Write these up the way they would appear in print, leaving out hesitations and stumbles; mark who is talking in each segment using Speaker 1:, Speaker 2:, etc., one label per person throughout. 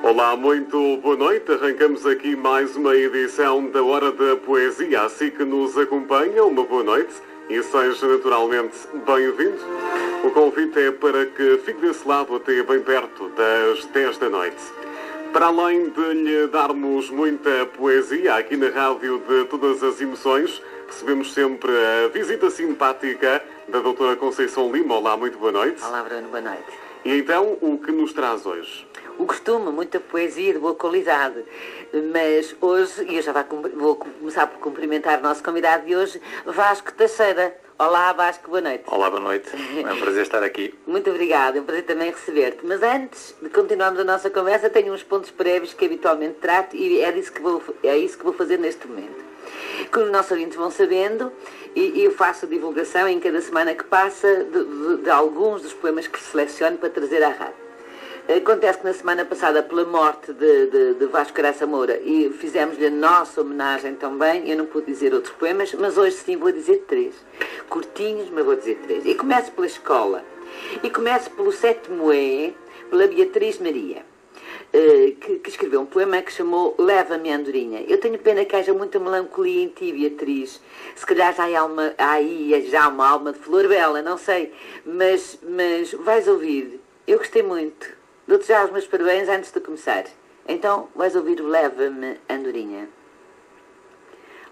Speaker 1: Olá, muito boa noite. Arrancamos aqui mais uma edição da Hora da Poesia. Assim que nos acompanha, uma boa noite e seja naturalmente bem-vindo. O convite é para que fique desse lado até bem perto das 10 da noite. Para além de lhe darmos muita poesia aqui na Rádio de Todas as Emoções, recebemos sempre a visita simpática da doutora Conceição Lima. Olá, muito boa noite.
Speaker 2: Olá, Bruno, boa noite.
Speaker 1: E então, o que nos traz hoje?
Speaker 2: O costume, muita poesia de boa qualidade. Mas hoje, e eu já vou começar por cumprimentar o nosso convidado de hoje, Vasco Teixeira. Olá, Vasco, boa noite.
Speaker 3: Olá, boa noite. É um prazer estar aqui.
Speaker 2: Muito obrigada, é um prazer também receber-te. Mas antes de continuarmos a nossa conversa, tenho uns pontos prévios que habitualmente trato e é isso que vou fazer neste momento. Como os nossos ouvintes vão sabendo, e eu faço divulgação em cada semana que passa de alguns dos poemas que seleciono para trazer à rádio. Acontece que na semana passada, pela morte de Vasco Caraça Moura, e fizemos-lhe a nossa homenagem também, eu não pude dizer outros poemas, mas hoje sim vou dizer 3. Curtinhos, mas vou dizer 3. E começo pela escola. E começo pelo 7º E, pela Beatriz Maria, que escreveu um poema que chamou Leva-me Andorinha. Eu tenho pena que haja muita melancolia em ti, Beatriz. Se calhar já há aí já uma alma de flor bela, não sei. Mas vais ouvir. Eu gostei muito. Dou-te já os meus parabéns antes de começar. Então vais ouvir o Leva-me Andorinha.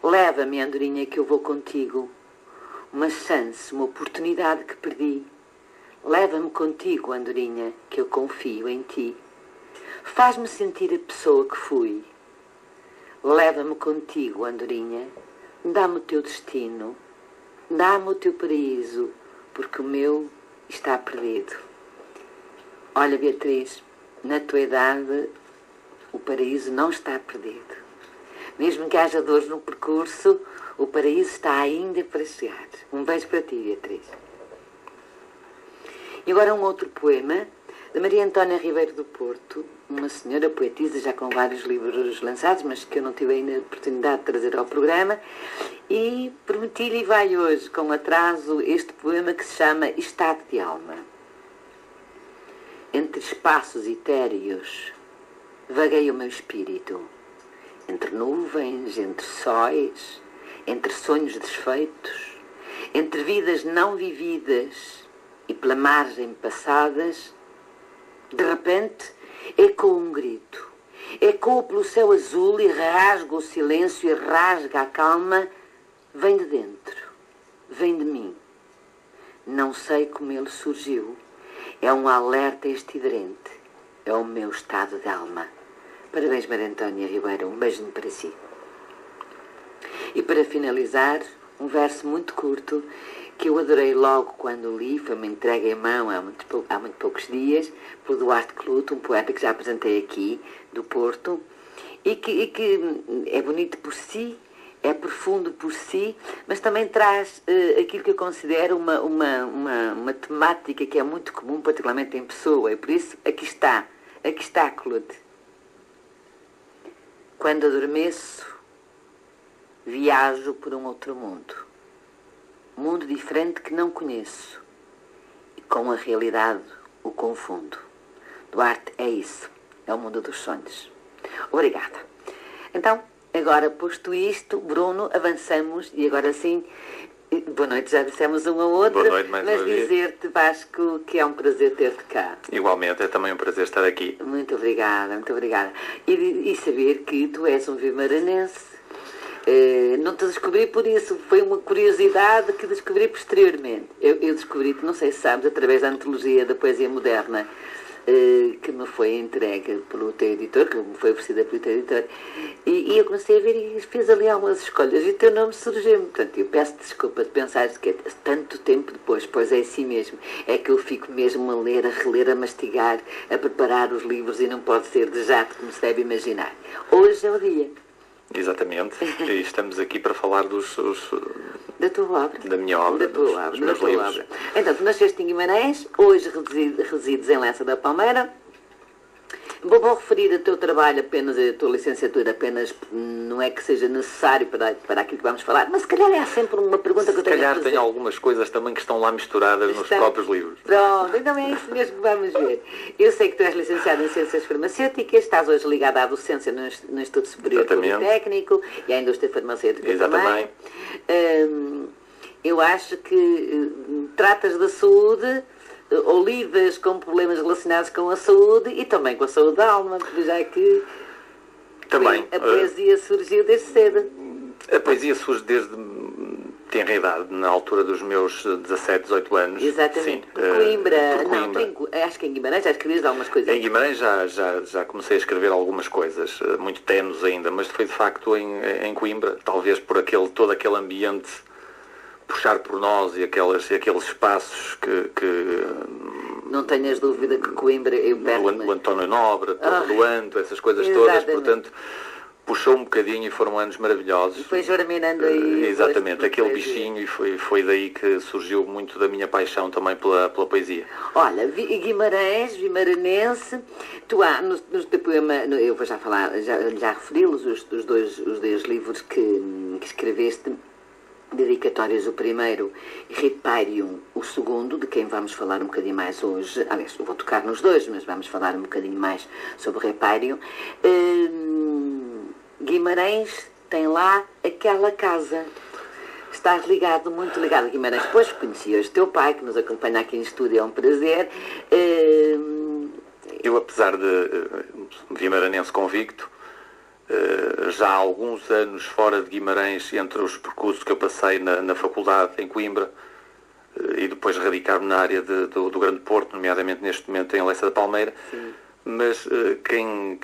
Speaker 2: Leva-me, Andorinha, que eu vou contigo. Uma chance, uma oportunidade que perdi. Leva-me contigo, Andorinha, que eu confio em ti. Faz-me sentir a pessoa que fui. Leva-me contigo, Andorinha. Dá-me o teu destino. Dá-me o teu paraíso, porque o meu está perdido. Olha, Beatriz, na tua idade, o paraíso não está perdido. Mesmo que haja dores no percurso, o paraíso está ainda para chegar. Um beijo para ti, Beatriz. E agora um outro poema, da Maria Antónia Ribeiro do Porto, uma senhora poetisa já com vários livros lançados, mas que eu não tive ainda a oportunidade de trazer ao programa, e prometi-lhe e vai hoje, com atraso, este poema que se chama Estado de Alma. Entre espaços etéreos vagueia o meu espírito, entre nuvens, entre sóis, entre sonhos desfeitos, entre vidas não vividas e pela margem passadas. De repente ecoa um grito, ecoa pelo céu azul e rasga o silêncio e rasga a calma. Vem de dentro, vem de mim. Não sei como ele surgiu. É um alerta estridente. É o meu estado de alma. Parabéns, Maria Antónia Ribeiro. Um beijinho para si. E para finalizar, um verso muito curto que eu adorei logo quando li. Foi-me entregue em mão há muito poucos dias por Duarte Cluto, um poeta que já apresentei aqui, do Porto, e que é bonito por si, é profundo por si, mas também traz aquilo que eu considero uma temática que é muito comum, particularmente em Pessoa, e por isso aqui está, Claude. Quando adormeço, viajo por um outro mundo diferente que não conheço, e com a realidade o confundo. Duarte, é isso, é o mundo dos sonhos. Obrigada. Então, agora, posto isto, Bruno, avançamos e agora sim, boa noite, já dissemos um ao outro.
Speaker 3: Boa noite, mais
Speaker 2: mas
Speaker 3: uma vez.
Speaker 2: Dizer-te, Vasco, que é um prazer ter-te cá.
Speaker 3: Igualmente, é também um prazer estar aqui.
Speaker 2: Muito obrigada, muito obrigada. E saber que tu és um vimaranense. Não te descobri por isso, foi uma curiosidade que descobri posteriormente. Eu descobri-te, não sei se sabes, através da antologia da poesia moderna, que me foi entregue pelo teu editor, que me foi oferecida pelo teu editor, e eu comecei a ver e fiz ali algumas escolhas e o teu nome surgiu-me. Portanto, eu peço desculpa de pensar que é tanto tempo depois, pois é assim mesmo, é que eu fico mesmo a ler, a reler, a mastigar, a preparar os livros e não pode ser de jato, como se deve imaginar. Hoje é o dia.
Speaker 3: Exatamente, e estamos aqui para falar
Speaker 2: Da tua obra.
Speaker 3: Da minha obra, dos meus livros.
Speaker 2: Então, tu nasceste em Guimarães, hoje resides em Lessa da Palmeira, Vou referir o teu trabalho apenas, a tua licenciatura apenas, não é que seja necessário para aquilo que vamos falar, mas se calhar é sempre uma pergunta que eu tenho a fazer.
Speaker 3: Se calhar tem algumas coisas também que estão lá misturadas nos próprios livros.
Speaker 2: Pronto, então é isso mesmo que vamos ver. Eu sei que tu és licenciado em Ciências Farmacêuticas, estás hoje ligado à docência no Instituto Superior Politécnico e à indústria farmacêutica também. Eu acho que tratas da saúde ou lidas com problemas relacionados com a saúde e também com a saúde da alma, já que
Speaker 3: também,
Speaker 2: a poesia surgiu desde cedo.
Speaker 3: A poesia surge desde tenra idade, na altura dos meus 17, 18 anos.
Speaker 2: Exatamente.
Speaker 3: Sim,
Speaker 2: Coimbra.
Speaker 3: Coimbra.
Speaker 2: Acho que em Guimarães já escrevias algumas coisas.
Speaker 3: Em Guimarães já comecei a escrever algumas coisas, muito tenues ainda, mas foi de facto em Coimbra, talvez por todo aquele ambiente puxar por nós e aqueles espaços que
Speaker 2: não tenhas dúvida que Coimbra
Speaker 3: o António Nobre, o Anto, essas coisas
Speaker 2: exatamente.
Speaker 3: todas, portanto puxou um bocadinho e foram anos maravilhosos.
Speaker 2: E foi germinando aí.
Speaker 3: Exatamente, aquele bichinho, e foi daí que surgiu muito da minha paixão também pela poesia.
Speaker 2: Olha, Guimarães, Vimaranense, tu há, no teu poema, eu vou já falar, já referi-los, os dois livros que escreveste, dedicatórios, o primeiro, Reparium, o segundo, de quem vamos falar um bocadinho mais hoje. Aliás, eu vou tocar nos dois, mas vamos falar um bocadinho mais sobre Reparium. Guimarães tem lá aquela casa. Estás muito ligado a Guimarães. Pois conheci hoje teu pai, que nos acompanha aqui em estúdio, é um prazer.
Speaker 3: Eu, apesar de vimaranense convicto, já há alguns anos fora de Guimarães, entre os percursos que eu passei na faculdade em Coimbra e depois radicar-me na área do Grande Porto, nomeadamente neste momento em Leça da Palmeira. Sim. Mas quem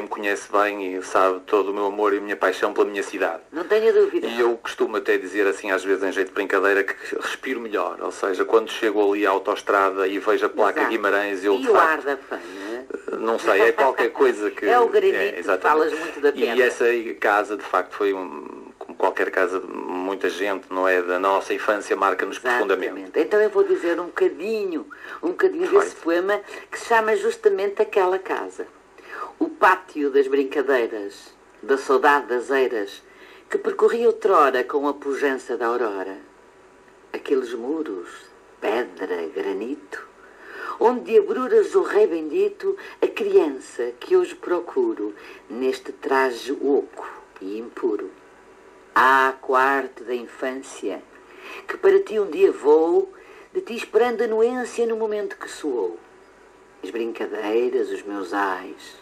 Speaker 3: me conhece bem e sabe todo o meu amor e a minha paixão pela minha cidade.
Speaker 2: Não tenho dúvida.
Speaker 3: E eu costumo até dizer assim, às vezes em jeito de brincadeira, que respiro melhor. Ou seja, quando chego ali à autoestrada e vejo a placa Guimarães, eu de
Speaker 2: facto... E o ar
Speaker 3: da
Speaker 2: da Penha?
Speaker 3: Não sei, é qualquer coisa que...
Speaker 2: É o granito, falas muito da pedra.
Speaker 3: E essa casa, de facto, foi como qualquer casa de muita gente, não é? Da nossa infância, marca-nos profundamente.
Speaker 2: Então eu vou dizer um bocadinho desse poema que se chama justamente Aquela Casa. O pátio das brincadeiras, da saudade das eiras, que percorria outrora com a pujança da aurora. Aqueles muros, pedra, granito, onde de abruras o rei bendito, a criança que hoje procuro, neste traje oco e impuro. Quarto da infância, que para ti um dia vou, de ti esperando a anuência no momento que soou. As brincadeiras, os meus ais,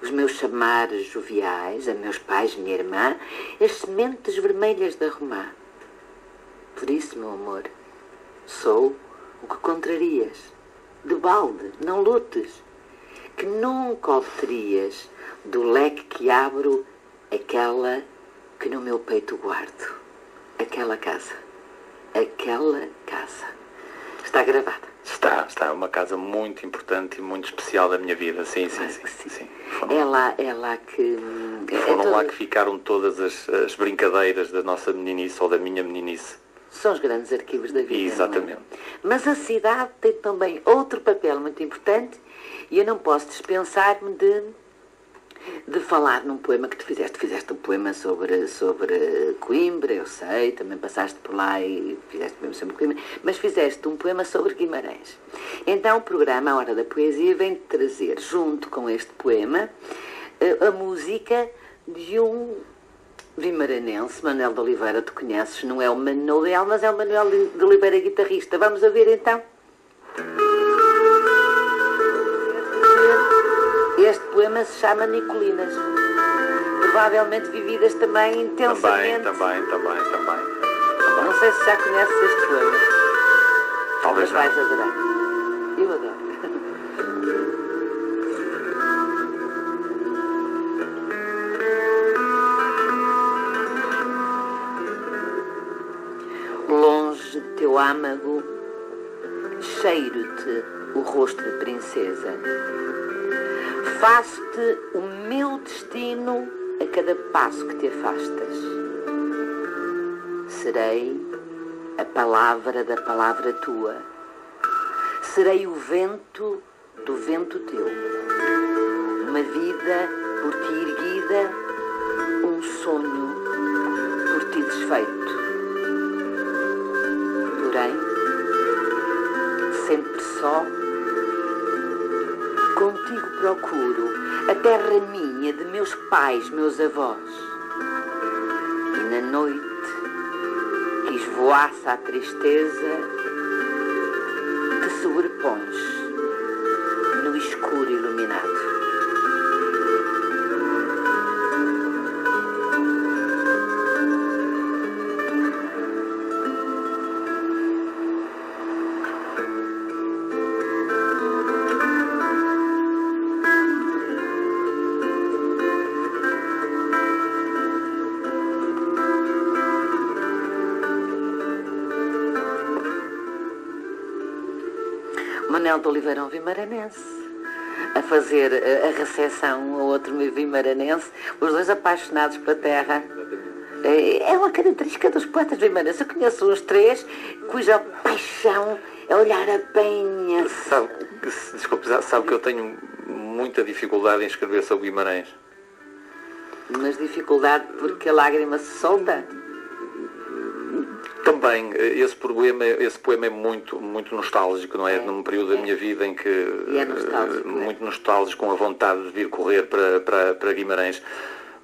Speaker 2: os meus chamares joviais, a meus pais, minha irmã, as sementes vermelhas da romã. Por isso, meu amor, sou o que contrarias. De balde, não lutes, que nunca obterias do leque que abro aquela que no meu peito guardo. Aquela casa. Aquela casa. Está gravada.
Speaker 3: Está uma casa muito importante e muito especial da minha vida. Sim.
Speaker 2: É lá que...
Speaker 3: Foram lá que ficaram todas as brincadeiras da nossa meninice ou da minha meninice.
Speaker 2: São os grandes arquivos da vida.
Speaker 3: Exatamente.
Speaker 2: Não é? Mas a cidade tem também outro papel muito importante e eu não posso dispensar-me de falar num poema que tu fizeste. Fizeste um poema sobre Coimbra, eu sei, também passaste por lá e fizeste um poema sobre Coimbra, mas fizeste um poema sobre Guimarães. Então o programa A Hora da Poesia vem trazer, junto com este poema, a música de um vimaranense, Manuel de Oliveira. Tu conheces, não é o Manuel, mas é o Manuel de Oliveira, guitarrista. Vamos a ver então? Este poema se chama Nicolinas. Provavelmente vividas também intensamente.
Speaker 3: Também.
Speaker 2: Não sei se já conheces este poema.
Speaker 3: Talvez
Speaker 2: mas vais adorar. Eu adoro. Longe de teu âmago, cheiro-te o rosto de princesa. Faço-te o meu destino a cada passo que te afastas. Serei a palavra da palavra tua. Serei o vento do vento teu. uma vida por ti erguida, um sonho por ti desfeito. Porém, sempre só, contigo procuro a terra minha, de meus pais, meus avós. E na noite que esvoaça a tristeza, te sobrepões no escuro iluminado. Manuel de Oliveira é um vimaranense, a fazer a recepção a outro vimaranense, os dois apaixonados pela terra. É uma característica dos poetas vimaranenses. Eu conheço uns três cuja paixão é olhar a penha.
Speaker 3: Sabe que eu tenho muita dificuldade em escrever sobre Guimarães.
Speaker 2: Mas dificuldade porque a lágrima se solta?
Speaker 3: Também, esse poema é muito nostálgico, não é? Num período da minha vida em que...
Speaker 2: E é nostálgico,
Speaker 3: muito nostálgico, com a vontade de vir correr para Guimarães.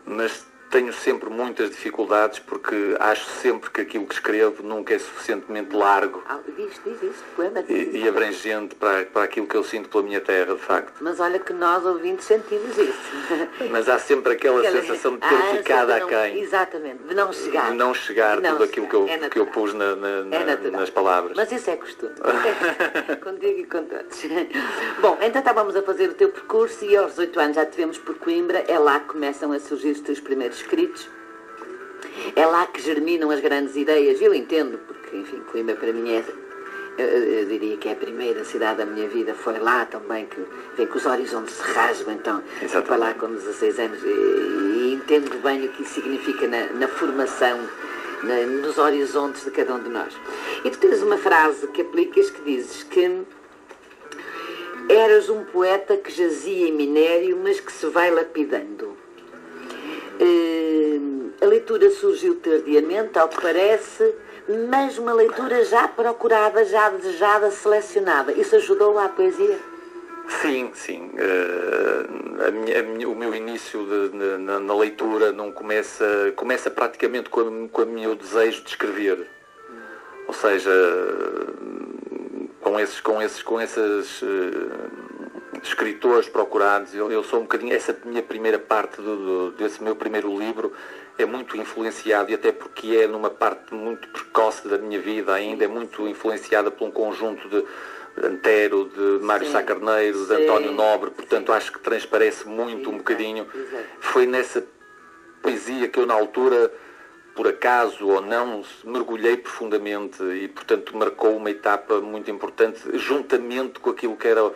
Speaker 3: Mas tenho sempre muitas dificuldades porque acho sempre que aquilo que escrevo nunca é suficientemente largo
Speaker 2: Diz isso, poema.
Speaker 3: e abrangente para aquilo que eu sinto pela minha terra, de facto.
Speaker 2: Mas olha que nós, ouvintes, sentimos isso.
Speaker 3: Mas há sempre aquela sensação de ter ficado aquém.
Speaker 2: Exatamente, de não chegar.
Speaker 3: De não chegar tudo aquilo que eu pus nas palavras.
Speaker 2: Mas isso é costume. Contigo e com todos. Bom, então estávamos a fazer o teu percurso e aos 18 anos já te vemos por Coimbra. É lá que começam a surgir os teus primeiros escritos. É lá que germinam as grandes ideias. Eu entendo, porque, enfim, Coimbra para mim é... Eu diria que é a primeira cidade da minha vida. Foi lá também que vem que os horizontes se rasgam. Então, foi lá com 16 anos e entendo bem o que isso significa na formação, nos horizontes de cada um de nós. E tu tens uma frase que aplicas que dizes que eras um poeta que jazia em minério, mas que se vai lapidando. A leitura surgiu tardiamente, ao que parece, mas uma leitura já procurada, já desejada, selecionada. Isso ajudou à poesia?
Speaker 3: Sim. O meu início na leitura não começa praticamente com o meu desejo de escrever. Ou seja, com esses escritores procurados, eu sou um bocadinho, essa minha primeira parte desse meu primeiro livro é muito influenciado, e até porque é numa parte muito precoce da minha vida ainda, é muito influenciada por um conjunto de Antero, de Mário Sá Carneiro, de António Nobre, portanto acho que transparece muito um bocadinho. Foi nessa poesia que eu na altura, por acaso ou não, mergulhei profundamente e portanto marcou uma etapa muito importante, juntamente com aquilo que era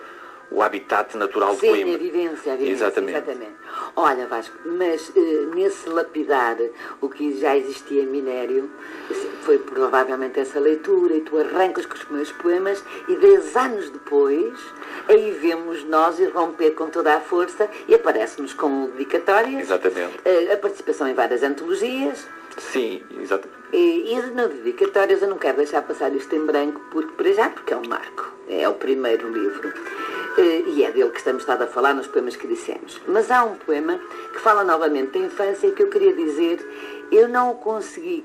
Speaker 3: o habitat natural de Coimbra.
Speaker 2: A vivência.
Speaker 3: Exatamente.
Speaker 2: Olha, Vasco, mas nesse lapidar, o que já existia em minério, foi provavelmente essa leitura, e tu arrancas com os primeiros poemas, e 10 anos depois, aí vemos nós irromper com toda a força, e aparece-nos com dedicatórias.
Speaker 3: Exatamente.
Speaker 2: A participação em várias antologias.
Speaker 3: Sim, exatamente.
Speaker 2: E nas dedicatórias eu não quero deixar passar isto em branco, porque é um marco. É o primeiro livro. E é dele que estamos estado a falar nos poemas que dissemos. Mas há um poema que fala novamente da infância e que eu queria dizer, eu não consegui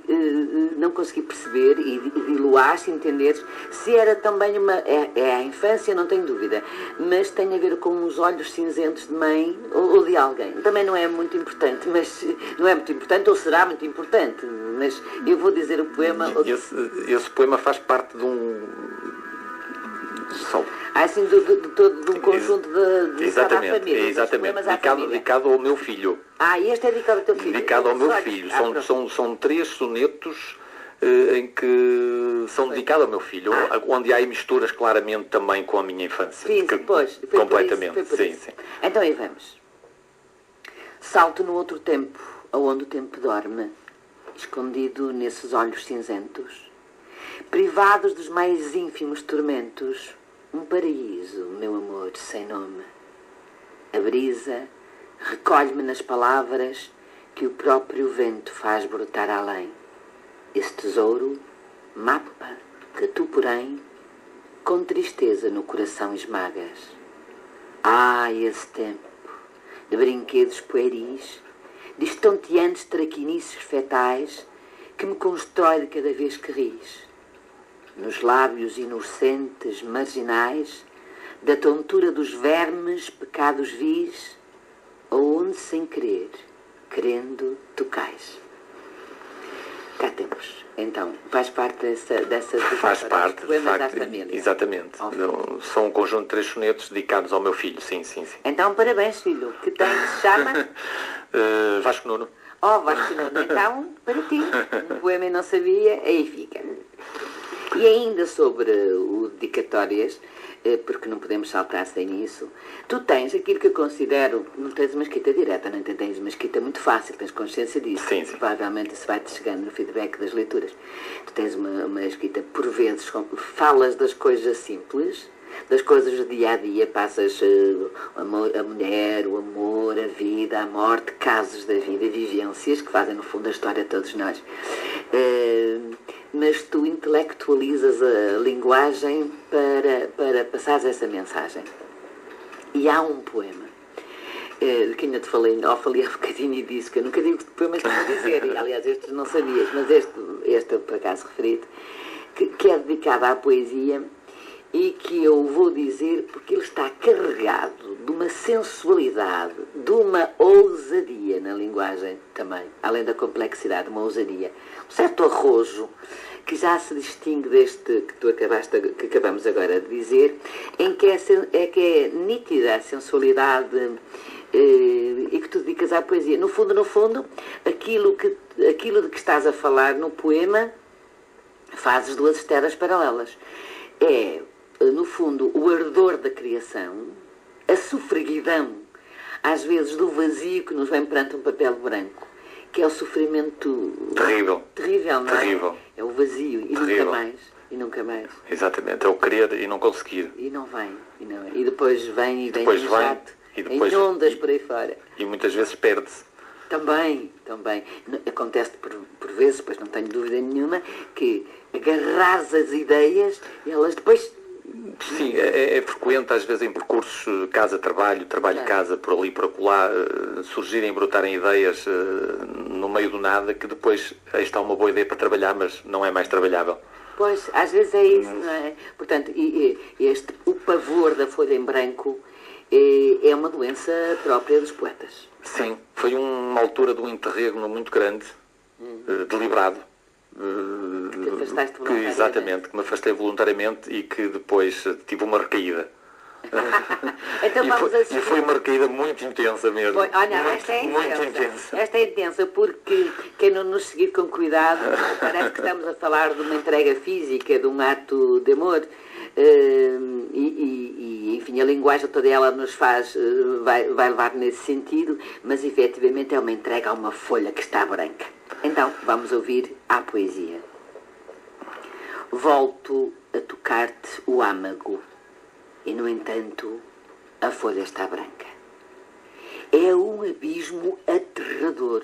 Speaker 2: perceber e diluar-se, entender se era também é a infância, não tenho dúvida, mas tem a ver com os olhos cinzentos de mãe ou de alguém. Também não é muito importante, mas não é muito importante, ou será muito importante, mas eu vou dizer o poema.
Speaker 3: Esse poema faz parte de um...
Speaker 2: Assim, de um conjunto de dedicado à família.
Speaker 3: Exatamente, dedicado ao meu filho.
Speaker 2: Este é dedicado ao teu filho.
Speaker 3: Dedicado ao meu filho. São 3 sonetos em que são dedicados ao meu filho, onde há misturas claramente também com a minha infância.
Speaker 2: Sim,
Speaker 3: completamente.
Speaker 2: Sim. Então aí vamos. Salto no outro tempo, aonde o tempo dorme, escondido nesses olhos cinzentos, privados dos mais ínfimos tormentos. Um paraíso, meu amor, sem nome. A brisa recolhe-me nas palavras que o próprio vento faz brotar além. Esse tesouro, mapa, que tu, porém, com tristeza no coração esmagas. Esse tempo de brinquedos pueris, de estonteantes traquinices fetais, que me constrói de cada vez que ris. Nos lábios inocentes, marginais, da tontura dos vermes, pecados vis, aonde sem querer, querendo, tu cais. Cá temos. Então, faz parte dessas
Speaker 3: Faz parte, de
Speaker 2: poemas
Speaker 3: facto,
Speaker 2: da família.
Speaker 3: exatamente. São um conjunto de 3 sonetos dedicados ao meu filho, sim.
Speaker 2: Então, parabéns, filho. Que tem que se chama?
Speaker 3: Vasco Nuno.
Speaker 2: Vasco Nuno. Então, para ti. Um poema eu não sabia, aí fica. E ainda sobre o dedicatórias, porque não podemos saltar sem isso, tu tens aquilo que eu considero, não tens uma escrita direta, não tens uma escrita muito fácil, tens consciência disso.
Speaker 3: Sim.
Speaker 2: Provavelmente isso vai-te chegando no feedback das leituras. Tu tens uma escrita, por vezes, falas das coisas simples, das coisas do dia-a-dia, passas a mulher, o amor, a vida, a morte, casos da vida, vivências, que fazem, no fundo, a história de todos nós. Mas tu intelectualizas a linguagem para passares essa mensagem. E há um poema, de que ainda te falei há bocadinho e disse que eu nunca digo poemas que vou dizer, e, aliás, estes não sabias, mas este eu por acaso referi-te, que é dedicado à poesia e que eu vou dizer porque ele está carregado de uma sensualidade, de uma ousadia na linguagem também, além da complexidade, uma ousadia, um certo arrojo que já se distingue deste que acabamos agora de dizer, em que é nítida a sensualidade e que tu dedicas à poesia. No fundo, aquilo de que estás a falar no poema, fazes 2 esteras paralelas. É, no fundo, o ardor da criação, a sofreguidão, às vezes, do vazio que nos vem perante um papel branco, que é o sofrimento terrível, não é?
Speaker 3: Terrível.
Speaker 2: É o vazio e nunca mais.
Speaker 3: Exatamente, é o querer e não conseguir.
Speaker 2: E não vem, e depois vem
Speaker 3: depois
Speaker 2: no
Speaker 3: vem,
Speaker 2: jato,
Speaker 3: e depois,
Speaker 2: em ondas por aí fora.
Speaker 3: E muitas vezes perde-se.
Speaker 2: Também. Acontece por vezes, pois não tenho dúvida nenhuma, que agarras as ideias e elas depois...
Speaker 3: Sim, é frequente, às vezes, em percursos casa-trabalho, trabalho-casa, por ali, por acolá, surgirem e brotarem ideias no meio do nada, que depois aí está uma boa ideia para trabalhar, mas não é mais trabalhável.
Speaker 2: Pois, às vezes é isso, não é? Portanto, o pavor da folha em branco é uma doença própria dos poetas.
Speaker 3: Sim, foi uma altura de um interregno muito grande, deliberado. Exatamente, que me afastei voluntariamente e que depois tive uma recaída.
Speaker 2: Então
Speaker 3: e foi uma recaída muito intensa mesmo.
Speaker 2: Olha, esta é intensa porque quem não nos seguir com cuidado, parece que estamos a falar de uma entrega física, de um ato de amor. Enfim, a linguagem toda ela nos faz, vai levar nesse sentido, mas efetivamente é uma entrega a uma folha que está branca. Então, vamos ouvir a poesia. Volto a tocar-te o âmago e, no entanto, a folha está branca. É um abismo aterrador,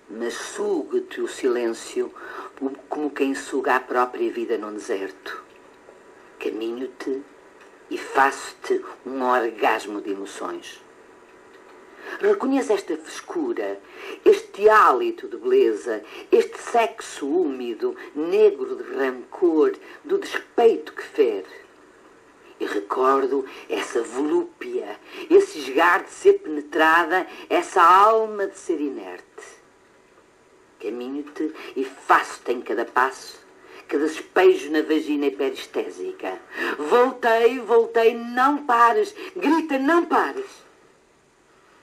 Speaker 2: mas suga-te o silêncio como quem suga a própria vida num deserto. Caminho-te e faço-te um orgasmo de emoções. Reconheço esta frescura, este hálito de beleza, este sexo úmido, negro de rancor, do despeito que fere. E recordo essa volúpia, esse esgar de ser penetrada, essa alma de ser inerte. Caminho-te e faço-te em cada passo, cada despejo na vagina hiperestésica. Voltei, não pares, grita, não pares.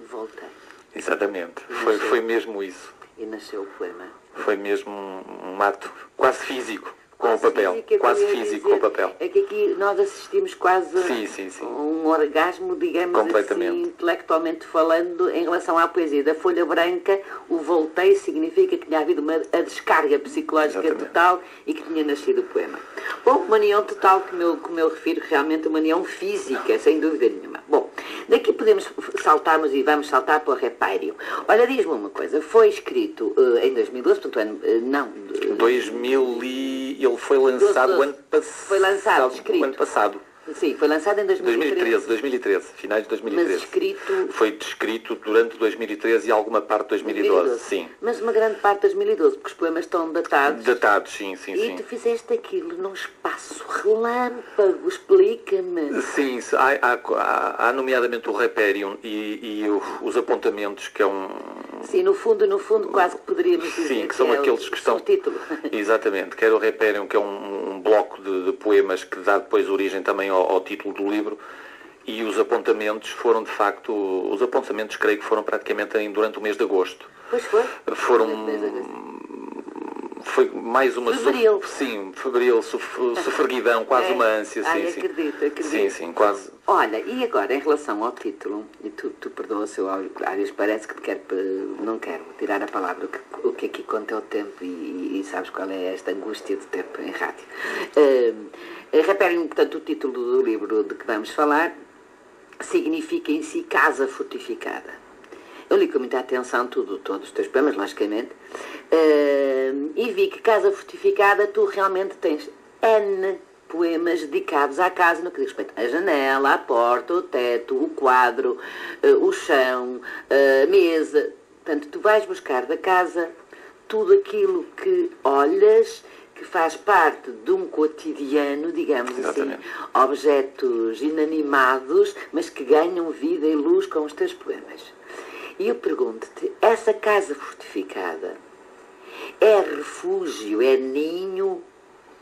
Speaker 2: Voltei.
Speaker 3: Exatamente, foi mesmo isso.
Speaker 2: E nasceu o poema.
Speaker 3: Foi mesmo um ato quase físico. com o papel, quase físico com o papel.
Speaker 2: É que aqui nós assistimos quase
Speaker 3: Sim.
Speaker 2: a um orgasmo, digamos
Speaker 3: Completamente.
Speaker 2: assim, intelectualmente falando, em relação à poesia. Da folha branca, o volteio significa que tinha havido a descarga psicológica
Speaker 3: Exatamente.
Speaker 2: total e que tinha nascido o poema. Bom, uma união total, como eu refiro, realmente uma união física, sem dúvida nenhuma. Bom, daqui podemos saltarmos e vamos saltar para o Repário. Olha, diz-me uma coisa, foi escrito em 2012, portanto, não...
Speaker 3: ele foi lançado o ano passado.
Speaker 2: Foi lançado, escrito.
Speaker 3: O ano passado.
Speaker 2: Sim, foi lançado em
Speaker 3: 2013, finais de 2013.
Speaker 2: Mas escrito...
Speaker 3: Foi descrito durante 2013 e alguma parte de 2012, sim.
Speaker 2: Mas uma grande parte de 2012, porque os poemas estão datados.
Speaker 3: Datados, sim.
Speaker 2: E tu fizeste aquilo num espaço relâmpago, explica-me.
Speaker 3: Sim, há nomeadamente o Reperium e os apontamentos, que é um...
Speaker 2: Sim, no fundo, quase que poderíamos dizer.
Speaker 3: Sim, que são aqueles que estão...
Speaker 2: Subtítulo.
Speaker 3: Exatamente, quer o Reperium, que é um bloco de poemas que dá depois origem também ao título do livro, e os apontamentos foram, de facto, os apontamentos creio que foram praticamente durante o mês de agosto.
Speaker 2: Pois foi.
Speaker 3: Foi mais uma...
Speaker 2: Febril.
Speaker 3: Febril, sofreguidão, quase uma ânsia, sim.
Speaker 2: Acredito.
Speaker 3: Sim, quase.
Speaker 2: Olha, e agora, em relação ao título, e tu perdoa se eu às vezes parece que não quero tirar a palavra, o que aqui conta é o tempo e sabes qual é esta angústia do tempo em rádio. Reparem, portanto, o título do livro de que vamos falar significa em si casa fortificada. Eu li com muita atenção todos os teus poemas, logicamente, e vi que casa fortificada tu realmente tens N poemas dedicados à casa no que diz respeito à janela, à porta, o teto, o quadro, o chão, a mesa. Portanto, tu vais buscar da casa tudo aquilo que olhas, que faz parte de um cotidiano, digamos
Speaker 3: Exatamente.
Speaker 2: assim, objetos inanimados, mas que ganham vida e luz com os teus poemas. E eu pergunto-te, essa casa fortificada é refúgio, é ninho,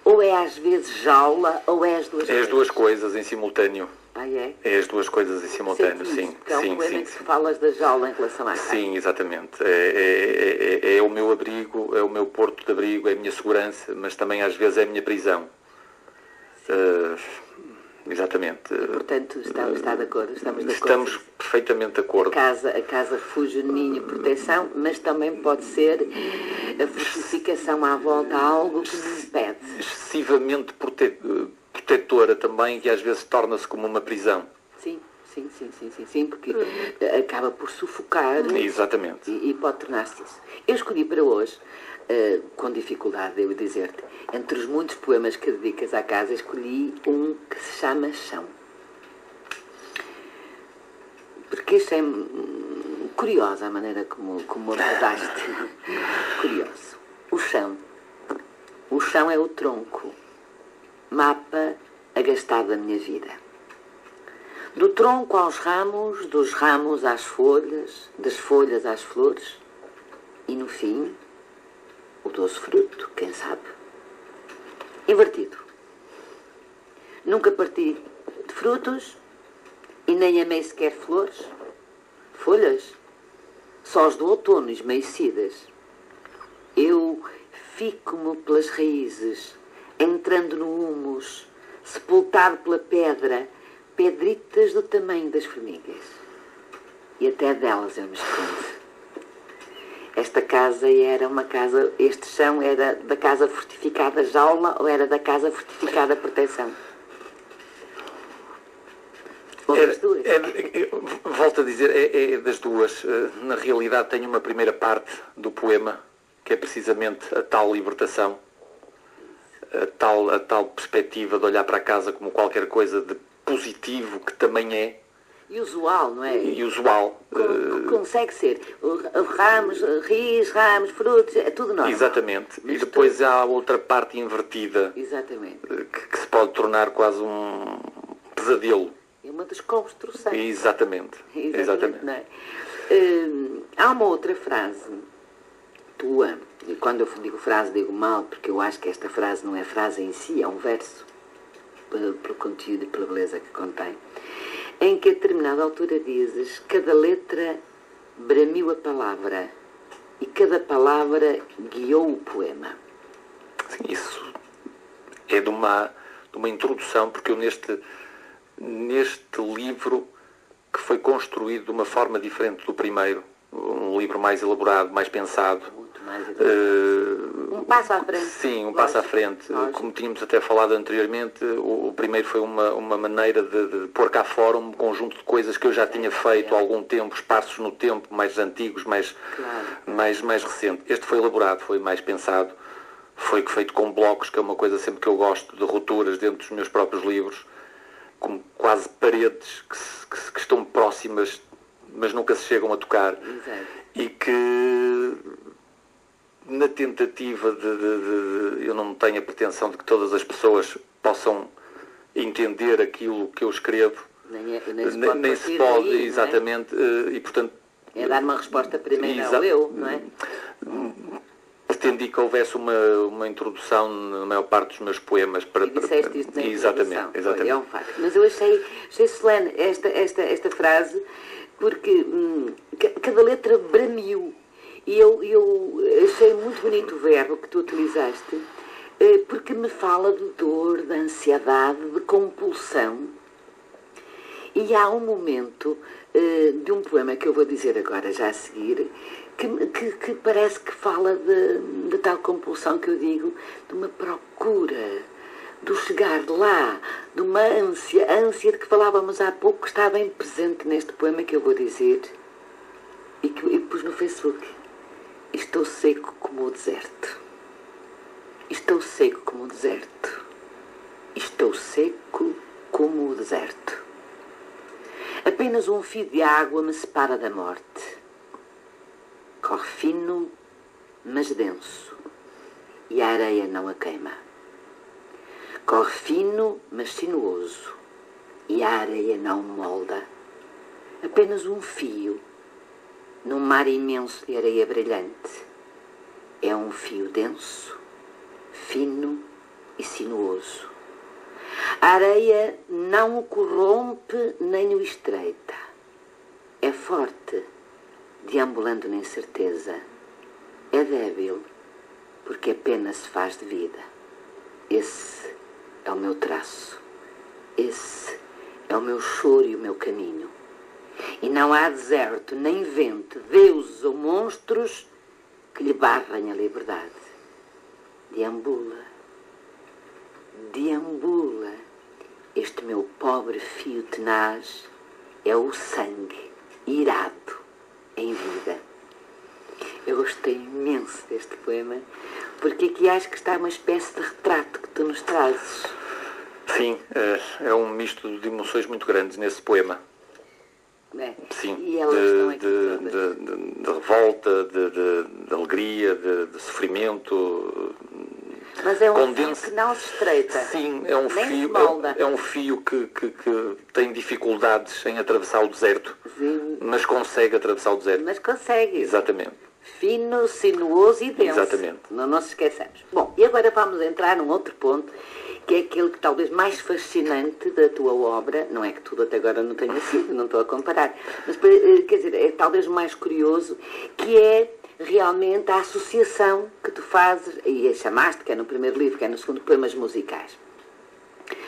Speaker 2: ou é às vezes jaula, ou é as duas coisas?
Speaker 3: É as duas coisas em simultâneo.
Speaker 2: Ah, é?
Speaker 3: É as duas coisas em simultâneo, sim.
Speaker 2: Porque é um poema em que tu falas da jaula em relação à casa.
Speaker 3: Sim, exatamente. É o meu abrigo, é o meu porto de abrigo, é a minha segurança, mas também às vezes é a minha prisão. Exatamente.
Speaker 2: Portanto, estamos de acordo?
Speaker 3: Estamos perfeitamente de acordo.
Speaker 2: A casa refúgio, ninho, proteção, mas também pode ser a fortificação à volta a algo que nos impede.
Speaker 3: Excessivamente protetora também, que às vezes torna-se como uma prisão.
Speaker 2: Sim, porque acaba por sufocar.
Speaker 3: Exatamente.
Speaker 2: E pode tornar-se isso. Eu escolhi para hoje, com dificuldade, devo dizer-te, entre os muitos poemas que dedicas à casa, escolhi um que se chama Chão. Porque achei curiosa a maneira como abordaste. Curioso. O chão. O chão é o tronco. Mapa agastado da minha vida. Do tronco aos ramos, dos ramos às folhas, das folhas às flores e, no fim, o doce fruto, quem sabe. Invertido. Nunca parti de frutos e nem amei sequer flores. Folhas, só as do outono esmaecidas. Eu fico-me pelas raízes, entrando no humus, sepultado pela pedra, pedritas do tamanho das formigas. E até delas eu me escondo. Esta casa era uma casa, este chão era da casa fortificada jaula ou era da casa fortificada proteção? Das duas.
Speaker 3: Volto a dizer, é das duas. Na realidade tenho uma primeira parte do poema, que é precisamente a tal libertação, a tal perspectiva de olhar para a casa como qualquer coisa de positivo, que também é.
Speaker 2: E usual, não é?
Speaker 3: E usual.
Speaker 2: Consegue ser. Ramos, ramos, frutos, é tudo normal.
Speaker 3: Exatamente. Mas e depois há a outra parte invertida.
Speaker 2: Exatamente.
Speaker 3: Que se pode tornar quase um pesadelo.
Speaker 2: É uma desconstrução.
Speaker 3: Exatamente.
Speaker 2: Não é? Há uma outra frase tua, e quando eu digo frase digo mal, porque eu acho que esta frase não é frase em si, é um verso, pelo conteúdo e pela beleza que contém, em que a determinada altura dizes: cada letra bramiu a palavra e cada palavra guiou o poema.
Speaker 3: Sim, isso é de uma introdução, porque eu neste livro, que foi construído de uma forma diferente do primeiro, um livro mais elaborado, mais pensado.
Speaker 2: Muito mais um passo à frente.
Speaker 3: Sim, um passo à frente.
Speaker 2: Lógico.
Speaker 3: Como tínhamos até falado anteriormente, o primeiro foi uma maneira de pôr cá fora um conjunto de coisas que eu já tinha feito há algum tempo, esparsos no tempo, mais antigos, mais recente. Este foi elaborado, foi mais pensado, foi feito com blocos, que é uma coisa sempre que eu gosto, de rupturas dentro dos meus próprios livros, como quase paredes que estão próximas, mas nunca se chegam a tocar.
Speaker 2: Exato.
Speaker 3: E que, na tentativa eu não tenho a pretensão de que todas as pessoas possam entender aquilo que eu escrevo, nem se pode
Speaker 2: daí,
Speaker 3: exatamente, e portanto...
Speaker 2: É dar uma resposta primeiro ao eu, não é?
Speaker 3: Pretendi que houvesse uma introdução na maior parte dos meus poemas para...
Speaker 2: E disseste isto na introdução.
Speaker 3: Exatamente.
Speaker 2: É um facto. Mas eu achei solene esta frase, porque cada letra bramiu. E eu achei muito bonito o verbo que tu utilizaste, porque me fala de dor, de ansiedade, de compulsão. E há um momento de um poema que eu vou dizer agora, já a seguir, que parece que fala de tal compulsão que eu digo, de uma procura, do chegar lá, de uma ânsia, a ânsia de que falávamos há pouco, que está bem presente neste poema que eu vou dizer, e que pus no Facebook. Estou seco como o deserto. Estou seco como o deserto. Estou seco como o deserto. Apenas um fio de água me separa da morte. Corre fino, mas denso, e a areia não a queima. Corre fino, mas sinuoso, e a areia não o molda. Apenas um fio, num mar imenso de areia brilhante. É um fio denso, fino e sinuoso. A areia não o corrompe nem o estreita. É forte, deambulando na incerteza. É débil, porque apenas se faz de vida. Esse é o meu traço. Esse é o meu choro e o meu caminho. E não há deserto, nem vento, deuses ou monstros que lhe barrem a liberdade. Deambula, deambula. Este meu pobre fio tenaz é o sangue irado em vida. Eu gostei imenso deste poema, porque aqui acho que está uma espécie de retrato que tu nos trazes.
Speaker 3: Sim, é um misto de emoções muito grandes nesse poema.
Speaker 2: É.
Speaker 3: Sim,
Speaker 2: E elas estão aqui todas.
Speaker 3: de revolta, de alegria, de sofrimento.
Speaker 2: Mas é um fio que não se estreita.
Speaker 3: Sim, é um
Speaker 2: nem
Speaker 3: fio,
Speaker 2: se molda.
Speaker 3: é um fio que tem dificuldades em atravessar o deserto,
Speaker 2: Sim.
Speaker 3: mas consegue atravessar o deserto.
Speaker 2: Mas consegue.
Speaker 3: Exatamente.
Speaker 2: Fino, sinuoso e denso.
Speaker 3: Exatamente.
Speaker 2: Não nos esqueçamos. Bom, e agora vamos entrar num outro ponto, que é aquele que talvez mais fascinante da tua obra. Não é que tudo até agora não tenha sido, não estou a comparar. Mas, quer dizer, é talvez o mais curioso, que é realmente a associação que tu fazes, e a chamaste, que é no primeiro livro, que é no segundo, poemas musicais.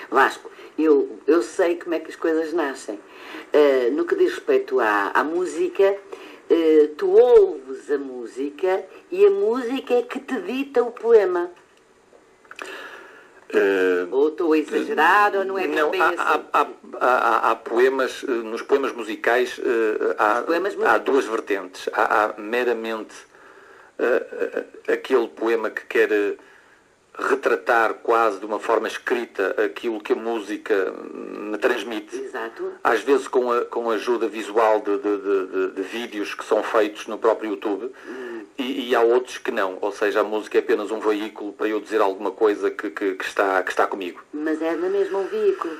Speaker 2: Vasco, eu sei como é que as coisas nascem. No que diz respeito à música, tu ouves a música e a música é que te dita o poema. Ou estou a exagerar, ou não é bem assim?
Speaker 3: Há poemas, nos poemas musicais, há duas vertentes. Há meramente aquele poema que quer retratar quase de uma forma escrita aquilo que a música me transmite.
Speaker 2: Exato.
Speaker 3: Às vezes com a ajuda visual de vídeos que são feitos no próprio YouTube. E há outros que não, ou seja, a música é apenas um veículo para eu dizer alguma coisa que está comigo.
Speaker 2: Mas é na mesma um veículo.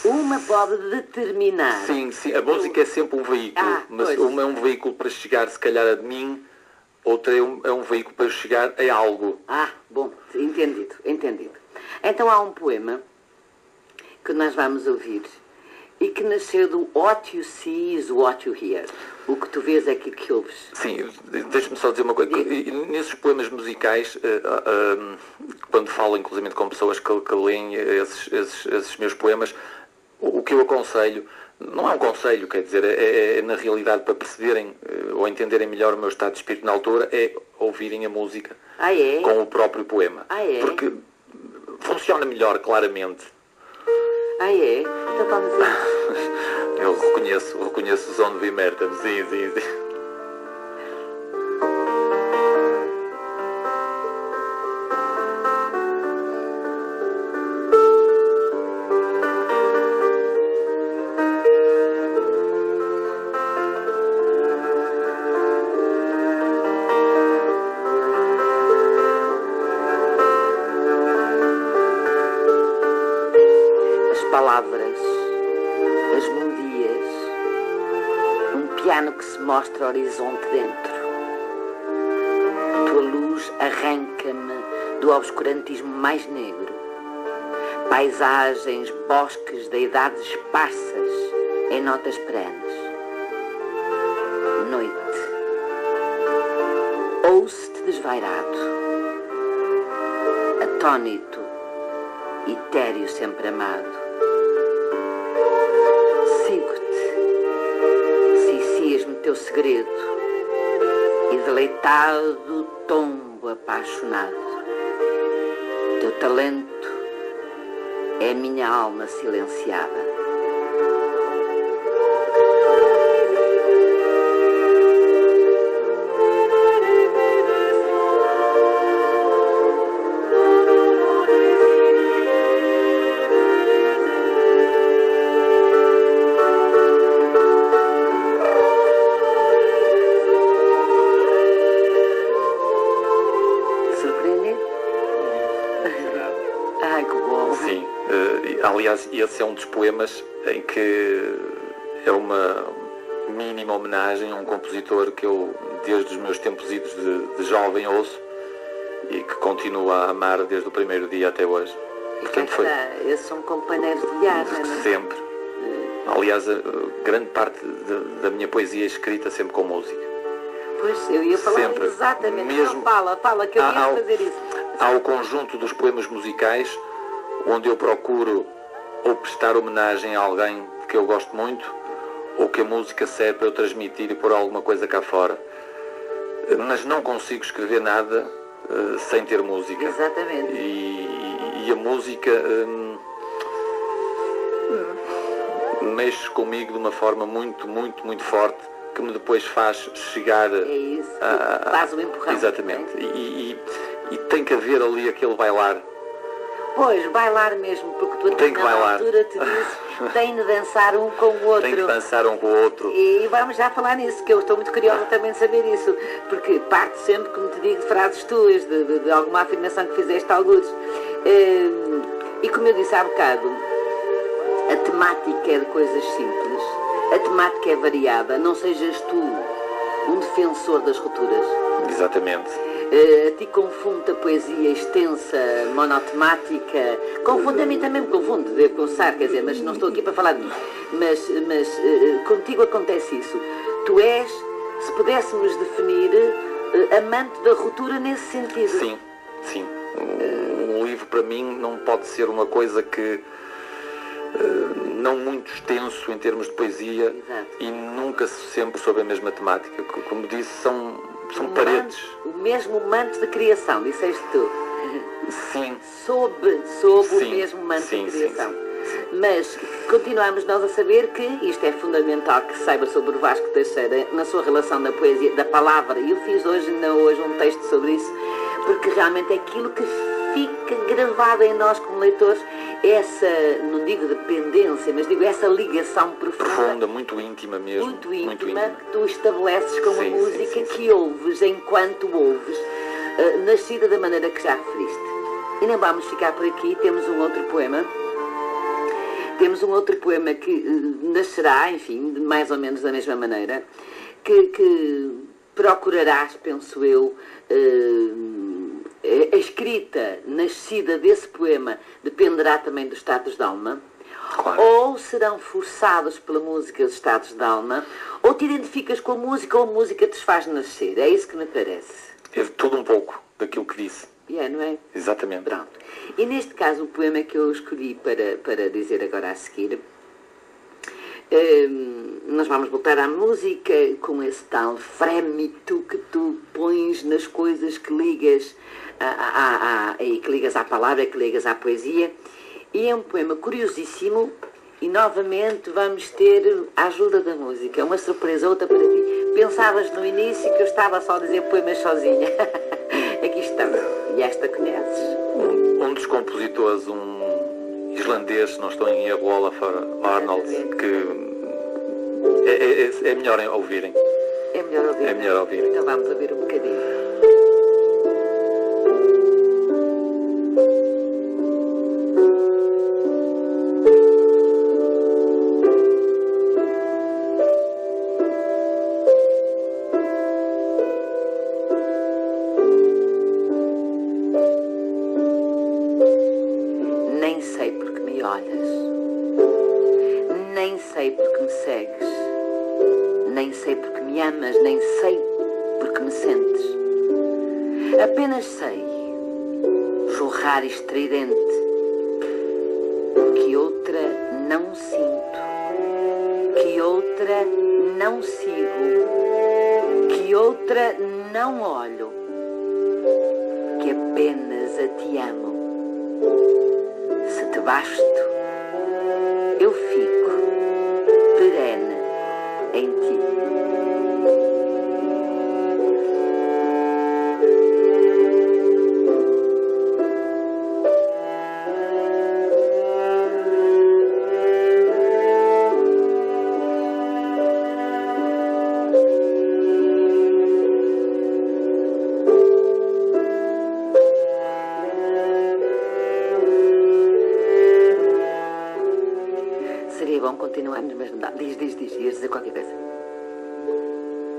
Speaker 2: Uma pode determinar.
Speaker 3: Sim, a música é sempre um veículo, mas uma é um veículo para chegar, se calhar, a mim, outra é um veículo para chegar a algo.
Speaker 2: Bom, entendido. Então há um poema que nós vamos ouvir, E que nasceu do what you see is what you hear. O que tu vês é aquilo que ouves.
Speaker 3: Sim, deixa-me só dizer uma coisa. Nesses poemas musicais, quando falo inclusive com pessoas que leem esses meus poemas, o que eu aconselho, não é um conselho, quer dizer, é na realidade para perceberem ou entenderem melhor o meu estado de espírito na altura, é ouvirem a música com o próprio poema. Porque funciona melhor, claramente.
Speaker 2: Então vamos lá.
Speaker 3: Eu reconheço o som de Vimerta. Sim.
Speaker 2: As palavras, as melodias, um piano que se mostra horizonte dentro. Tua luz arranca-me do obscurantismo mais negro. Paisagens, bosques, deidades esparsas em notas perenes. Noite. Ouço-te desvairado, atónito, etéreo sempre amado. Sigo-te, cicias-me teu segredo e deleitado tombo apaixonado. Teu talento é a minha alma silenciada. Ai, que bom.
Speaker 3: Sim, aliás, esse é um dos poemas em que é uma mínima homenagem a um compositor que eu, desde os meus tempos idos de jovem, ouço e que continuo a amar desde o primeiro dia até hoje.
Speaker 2: Portanto, esses são companheiros de viagem, não é?
Speaker 3: Sempre. Aliás, grande parte da minha poesia é escrita sempre com música.
Speaker 2: Pois, eu ia falar
Speaker 3: sempre.
Speaker 2: Exatamente.
Speaker 3: Mesmo,
Speaker 2: Não, fala, que eu ia fazer isso.
Speaker 3: Há o conjunto dos poemas musicais onde eu procuro ou prestar homenagem a alguém que eu gosto muito, ou que a música serve para eu transmitir e pôr alguma coisa cá fora. Mas não consigo escrever nada sem ter música.
Speaker 2: Exatamente.
Speaker 3: E a música mexe comigo de uma forma muito, muito, muito forte, que me depois faz chegar...
Speaker 2: É isso, faz o empurrão.
Speaker 3: Exatamente. E tem que haver ali aquele bailar.
Speaker 2: Pois, bailar mesmo, porque tu
Speaker 3: tem que
Speaker 2: na
Speaker 3: bailar.
Speaker 2: altura te disse, tem de dançar um com o outro.
Speaker 3: Tem que dançar um com o outro.
Speaker 2: E vamos já falar nisso, que eu estou muito curiosa também de saber isso, porque parto sempre, como te digo, de frases tuas, de alguma afirmação que fizeste alguns. E como eu disse há bocado, a temática é de coisas simples, a temática é variada, não sejas tu um defensor das rupturas.
Speaker 3: Exatamente.
Speaker 2: A ti confunde a poesia extensa, monotemática, confunde a mim também, me confunde, devo confessar, quer dizer, mas não estou aqui para falar de mim. Mas contigo acontece isso. Tu és, se pudéssemos definir, amante da ruptura nesse sentido.
Speaker 3: Sim, sim. Um livro para mim não pode ser uma coisa que não muito extenso em termos de poesia.
Speaker 2: Exato.
Speaker 3: E nunca sempre sobre a mesma temática. Como disse, são paredes.
Speaker 2: O mesmo manto de criação, disseste tu.
Speaker 3: Sim.
Speaker 2: Sob
Speaker 3: Sim.
Speaker 2: o mesmo manto
Speaker 3: Sim,
Speaker 2: de criação.
Speaker 3: sim.
Speaker 2: Mas continuamos nós a saber que isto é fundamental que se saiba sobre o Vasco Teixeira na sua relação da poesia, da palavra. E eu fiz hoje um texto sobre isso, porque realmente é aquilo que fica gravado em nós como leitores, essa, não digo dependência, mas digo essa ligação
Speaker 3: profunda, muito íntima mesmo.
Speaker 2: Muito íntima, que tu estabeleces com a
Speaker 3: Sim,
Speaker 2: música
Speaker 3: sim.
Speaker 2: que ouves enquanto ouves, nascida da maneira que já referiste. E não vamos ficar por aqui, temos um outro poema. Temos um outro poema que nascerá, enfim, mais ou menos da mesma maneira, que procurarás, penso eu, a escrita nascida desse poema dependerá também dos status de alma.
Speaker 3: Claro.
Speaker 2: Ou serão forçados pela música os estados de alma, ou te identificas com a música ou a música te faz nascer. É isso que me parece.
Speaker 3: É tudo um pouco daquilo que disse.
Speaker 2: Não é?
Speaker 3: Exatamente.
Speaker 2: Pronto. E neste caso, o poema que eu escolhi para dizer agora a seguir, nós vamos voltar à música com esse tal frémito que tu pões nas coisas que ligas, que ligas à palavra, que ligas à poesia. E é um poema curiosíssimo e novamente vamos ter a ajuda da música. É uma surpresa, outra para ti. Pensavas no início que eu estava só a dizer poemas sozinha. Aqui estamos. E esta conheces.
Speaker 3: Um dos compositores, um islandês, se não estou em erro, Olaf Arnold, que é melhor ouvirem.
Speaker 2: É melhor ouvir.
Speaker 3: É melhor ouvirem.
Speaker 2: Então vamos ouvir um bocadinho. Nem sei porque me olhas, nem sei porque me segues, nem sei porque me amas, nem sei porque me sentes. Apenas sei, jorrar estridente, que outra não sinto, que outra não sigo, que outra não olho, que apenas a te amo. Se te basto, eu fico perene em ti. Seria bom continuarmos, mas não dá. Diz, ias dizer qualquer coisa.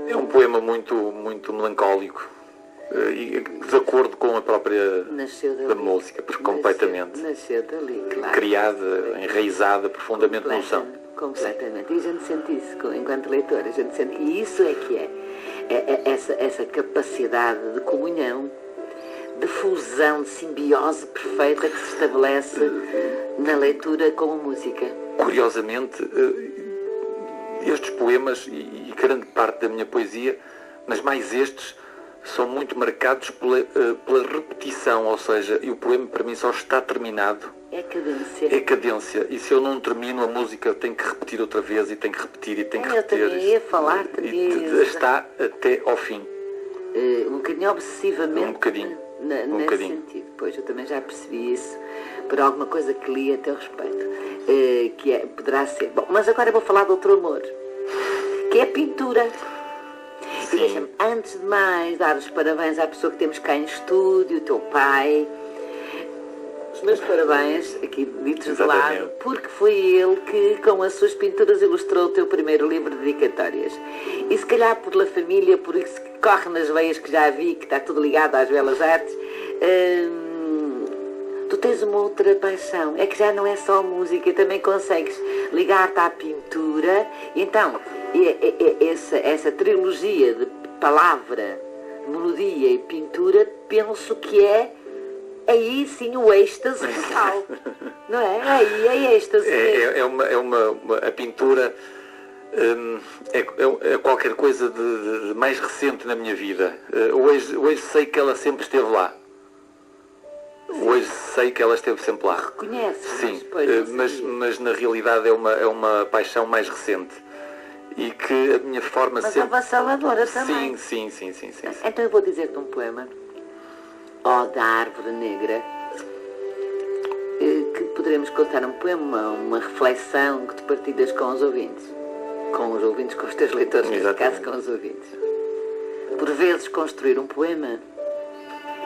Speaker 3: É um poema muito melancólico e de acordo com a própria da música, completamente.
Speaker 2: Nasceu dali, claro.
Speaker 3: Criada, enraizada profundamente no som.
Speaker 2: Completamente. E a gente sente isso, enquanto leitor, a gente sente que isso é que é essa capacidade de comunhão, de fusão, de simbiose perfeita que se estabelece na leitura com a música.
Speaker 3: Curiosamente, estes poemas e grande parte da minha poesia, mas mais estes, são muito marcados pela repetição, ou seja, e o poema para mim só está terminado.
Speaker 2: É cadência.
Speaker 3: É cadência. E se eu não termino a música, tenho que repetir outra vez, e tenho que repetir, e tenho que repetir.
Speaker 2: Eu também ia falar-te
Speaker 3: e está até ao fim.
Speaker 2: Um bocadinho obsessivamente.
Speaker 3: Um bocadinho.
Speaker 2: Nesse sentido. Pois, eu também já percebi isso por alguma coisa que li a teu respeito. Que poderá ser. Bom, mas agora vou falar de outro amor, que é a pintura. E deixa-me, antes de mais, dar os parabéns à pessoa que temos cá em estúdio, o teu pai. Os meus parabéns, aqui ditos de lado, porque foi ele que, com as suas pinturas, ilustrou o teu primeiro livro de dedicatórias. E se calhar pela família, por isso que corre nas veias que já vi, que está tudo ligado às belas artes, tu tens uma outra paixão. É que já não é só música, também consegues ligar-te à pintura. E então, essa trilogia de palavra, melodia e pintura, penso que é aí sim o êxtase total. Não é? Aí é êxtase.
Speaker 3: A pintura é qualquer coisa de mais recente na minha vida. Hoje sei que ela sempre esteve lá. Hoje sei que ela esteve sempre lá.
Speaker 2: Reconhece?
Speaker 3: Sim, mas na realidade é uma paixão mais recente. E que a minha forma
Speaker 2: mas
Speaker 3: sempre...
Speaker 2: Mas avassaladora também.
Speaker 3: Sim.
Speaker 2: Então eu vou dizer-te um poema. Da Árvore Negra, que poderemos contar um poema, uma reflexão que tu partilhas com os ouvintes, com os teus leitores, neste caso com os ouvintes. Por vezes construir um poema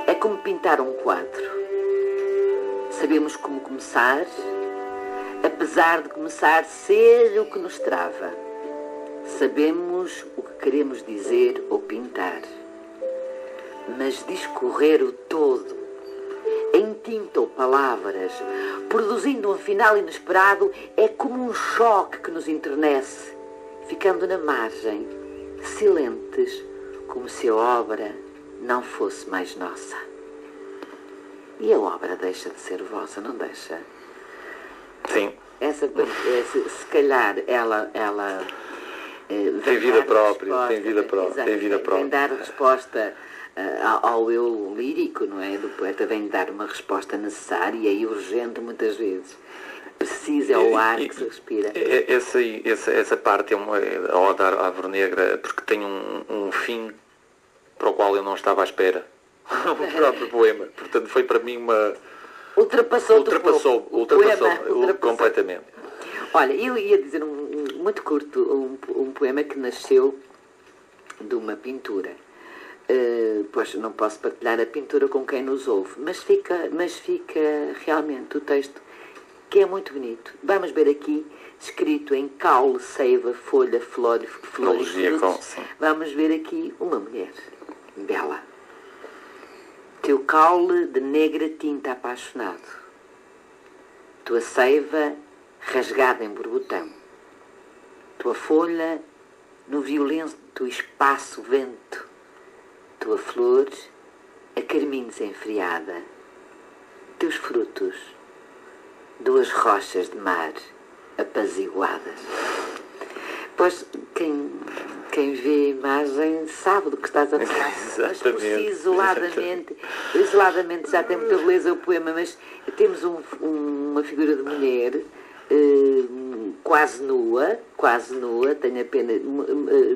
Speaker 2: é como pintar um quadro. Sabemos como começar, apesar de começar ser o que nos trava. Sabemos o que queremos dizer ou pintar. Mas discorrer o todo entintam palavras, produzindo um final inesperado, é como um choque que nos enternece, ficando na margem, silentes, como se a obra não fosse mais nossa. E a obra deixa de ser vossa, não deixa?
Speaker 3: Sim.
Speaker 2: Se calhar ela
Speaker 3: tem vida própria, tem vida própria, tem vida própria.
Speaker 2: Vem dar resposta ao eu lírico, não é? Do poeta vem dar uma resposta necessária e urgente muitas vezes. Precisa, é o ar que se respira.
Speaker 3: Essa parte é a Ode à Árvore Negra, porque tem um fim para o qual eu não estava à espera. O próprio poema. Portanto, foi para mim uma... Ultrapassou completamente.
Speaker 2: Olha, eu ia dizer muito curto, um poema que nasceu de uma pintura. Pois não posso partilhar a pintura com quem nos ouve, mas fica realmente o texto, que é muito bonito. Vamos ver aqui, escrito em caule, seiva, folha, flor e frutos. Vamos ver aqui uma mulher bela. Teu caule de negra tinta apaixonado, tua seiva rasgada em borbotão, tua folha no violento espaço vento, tua flor a carmim desenfreada, teus frutos, duas rochas de mar apaziguadas. Pois quem vê a imagem sabe do que estás a falar. Mas por si isoladamente já tem muita beleza o poema, mas temos uma figura de mulher quase nua, tenho a pena,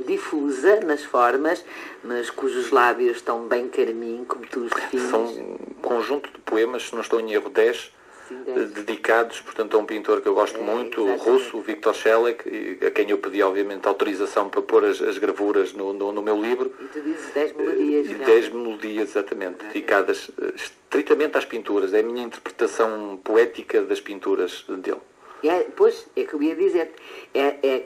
Speaker 2: difusa nas formas, mas cujos lábios estão bem carmim, como tu os defines.
Speaker 3: São um conjunto de poemas, se não estou em erro, 10, dedicados, portanto, a um pintor que eu gosto muito, o russo, Victor Shelik, a quem eu pedi, obviamente, autorização para pôr as gravuras no meu livro.
Speaker 2: E tu dizes 10 melodias.
Speaker 3: 10 melodias, exatamente, dedicadas estritamente às pinturas. É a minha interpretação poética das pinturas dele.
Speaker 2: Pois, é que eu ia dizer.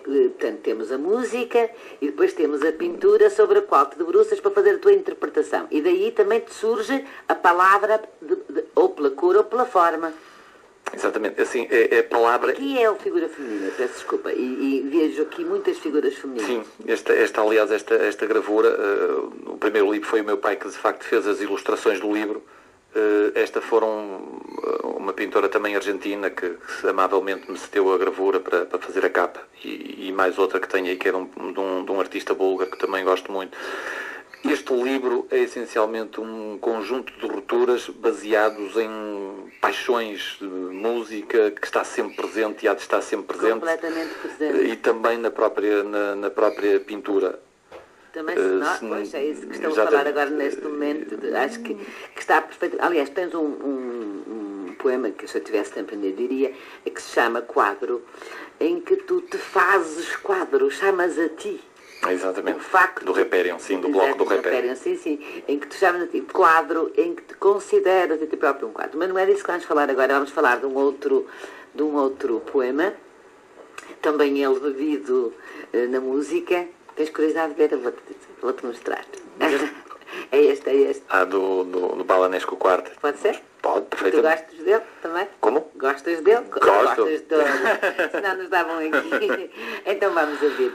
Speaker 2: Portanto, temos a música e depois temos a pintura sobre a qual te debruças para fazer a tua interpretação. E daí também te surge a palavra ou pela cor ou pela forma.
Speaker 3: Exatamente, assim, é a palavra...
Speaker 2: Aqui é a figura feminina, peço desculpa, e vejo aqui muitas figuras femininas.
Speaker 3: Sim, esta gravura, o primeiro livro foi o meu pai que de facto fez as ilustrações do livro. Esta foram uma pintora também argentina que amavelmente me cedeu a gravura para fazer a capa, e mais outra que tenho aí que é de um artista búlgaro que também gosto muito. Este livro é essencialmente um conjunto de rupturas baseados em paixões de música que está sempre presente e há de estar sempre presente.
Speaker 2: Completamente presente.
Speaker 3: E também na própria pintura.
Speaker 2: Também pois é isso que estamos a falar agora neste momento. Acho que está perfeito. Aliás, tens um poema que se eu tivesse tempo ainda diria, que se chama Quadro, em que tu te fazes quadro, chamas a ti.
Speaker 3: Exatamente, do Reperion, sim, do bloco do Reperion.
Speaker 2: Sim, em que tu chamas a ti quadro, em que te consideras a ti próprio um quadro. Mas não é disso que vamos falar agora, vamos falar de um outro poema, também ele bebido na música. Tens curiosidade de ver? Vou-te mostrar. É este.
Speaker 3: Do Balanesco IV.
Speaker 2: Pode ser?
Speaker 3: Pode, perfeitamente.
Speaker 2: Tu gostas dele também?
Speaker 3: Como?
Speaker 2: Gostas dele?
Speaker 3: Gosto.
Speaker 2: Gostas de... Senão nos davam aqui. Então vamos ouvir.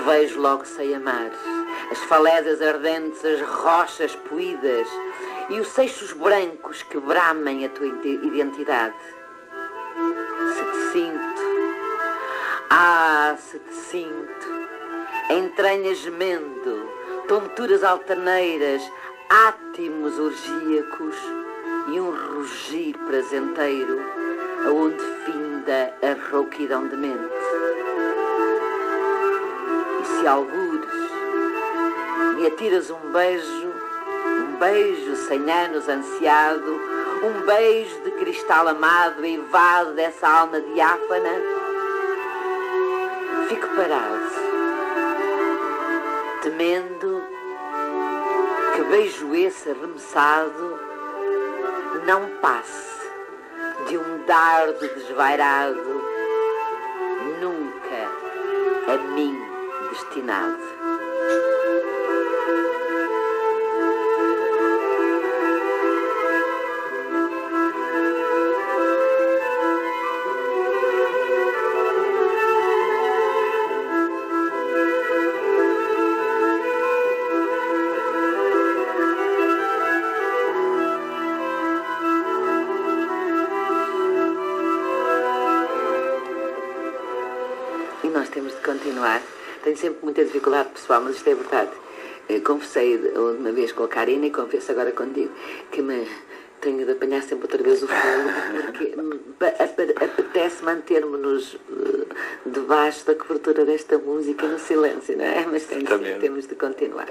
Speaker 2: Vejo logo sei amar, as falésias ardentes, as rochas poídas e os seixos brancos que bramem a tua identidade. Se te sinto, entranhas gemendo, tonturas alterneiras, átimos orgíacos e um rugir prazenteiro, aonde finda a rouquidão de mente. Se algures me atiras um beijo 100 anos ansiado, um beijo de cristal amado eivado dessa alma diáfana, fico parado, temendo que beijo esse arremessado não passe de um dardo desvairado, nunca a mim destinado. E nós temos de continuar. Tenho sempre muita dificuldade pessoal, mas isto é verdade. Confessei uma vez com a Karina e confesso agora contigo que me tenho de apanhar sempre outra vez o fogo, porque apetece manter-me-nos debaixo da cobertura desta música no silêncio, não é? Mas temos de continuar.